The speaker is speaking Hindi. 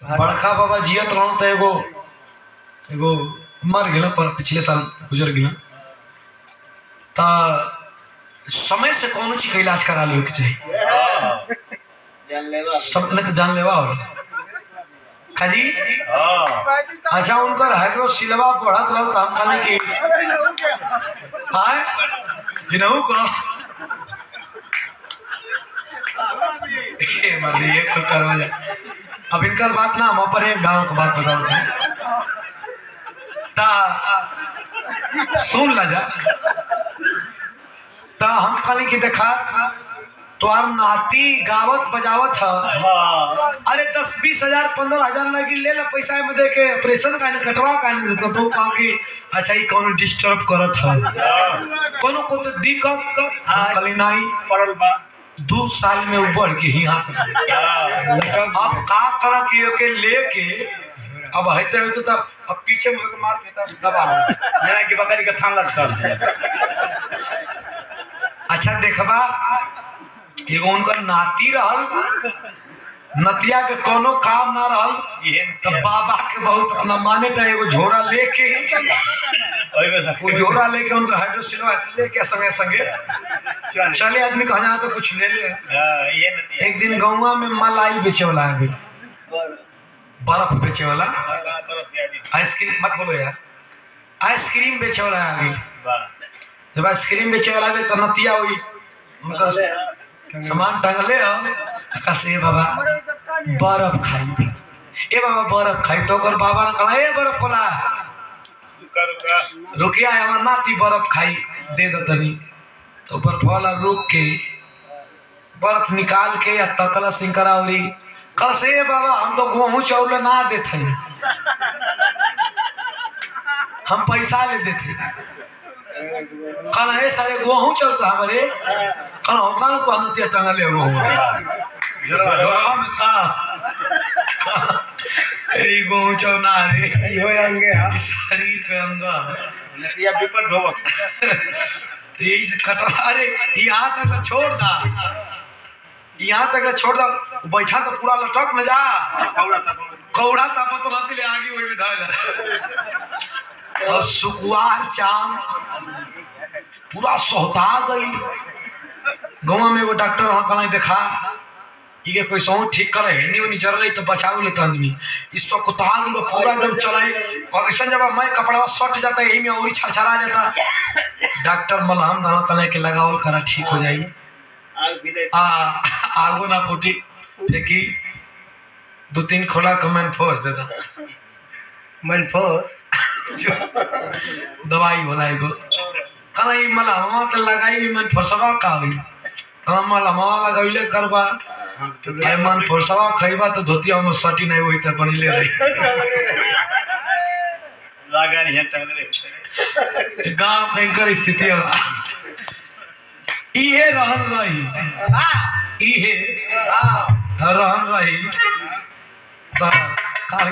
बड़का बाबा जियत रहो तो एगो एगो मर गया पर पिछले साल गुजर गया ता समय से कौन चीज का इलाज करा लियो के चाहिए सब नहीं तो जान लेवा हो खाजी अच्छा उनका हाइड्रो सिलवा बढ़त रहो तो हम कहले कि हां इनहु को ए मर्दी एक तो करवा जा अब इनका बात ना हम पर एक गांव की बात बताओ ता सुन ला जा ता हम कहले कि देखा तोर नाती गावत बजावत है अरे 10-20 हजार 15 हजार लगी ले ला पैसा में दे के ऑपरेशन का कटवा का देता तो कहा कि अच्छा ये कौन डिस्टर्ब करत है कोनो को तो दिक्कत कहले नहीं पड़ल बा 2 साल में ऊपर के ही हाथ अब का करा कि लेके अब हते हो तो अब पीछे मुझे मार देता दबा मेरा कि बकरी का थान लटकल अच्छा देखबा एगो उनकर नाती रहल नतिया के कोनो काम ना रहल तो बाबा के बहुत अपना माने था एगो झोरा लेके वो झोरा लेके उनका हाइड्रोसिलवा लेके संगे संगे चले आदमी कहा जाना तो कुछ ले ले एक दिन गौवा में मलाई बेचे वाला आ गई बर्फ बेचे वाला आइसक्रीम मत बोलो यार आइसक्रीम बेचे वाला आ गई जब आइसक्रीम बेचे वाला गई तो नतिया हुई उनका सामान टांगले कसे बाबा बर्फ खाई ए बाबा बर्फ खाई तो कर बाबा ने कहा ए बर्फ वाला रुकिया हमार नाती बर्फ खाई दे दो तनी तो बर्फ वाला रुक के बर्फ निकाल के या तकला सिंकरावरी कल से बाबा हम तो गेहूं चावल ना देते हम पैसा ले देते कल है सारे गेहूं चावल तो हमारे कल होकाल को नतिया टंगले वो झोरा में का ए गेहूं चावल ना रे यो अंगे शरीर के अंग नतिया विपट ढोवत यही से कटवा अरे यहाँ तक छोड़ दा यहाँ तक छोड़ दा बैठा तो पूरा लटक न जा कौड़ा तापा तो रहती ले आगे वही में धाल और सुकुआर चाम पूरा सोहता गई गाँव में एगो डॉक्टर वहाँ कहीं देखा ये कोई सौ ठीक करे हेनी उनी जर रही तो बचाव लेता आदमी इस सोहता गई पूरा एकदम चले और ऐसा जब मैं कपड़ा सट जाता है यही में और छरछरा जाता डॉक्टर मलहम दाना तले के लगावल करा ठीक हो जाइए आगो ना फूटी फेंकी 2-3 खोला का मैन फोर्स देता मैन फोर्स दवाई वाला एगो कहना ये मलहमा तो लगाई भी मैन फोर्सवा का हुई कहना मलहमा लगाइले करबा अरे मन फोर्सवा खइबा तो धोतिया में सटी नहीं हुई तो बनिले रही लगा नहीं टंगले गांव कहीं कर स्थिति है इहे रहन रही इहे रहन रही तो काहे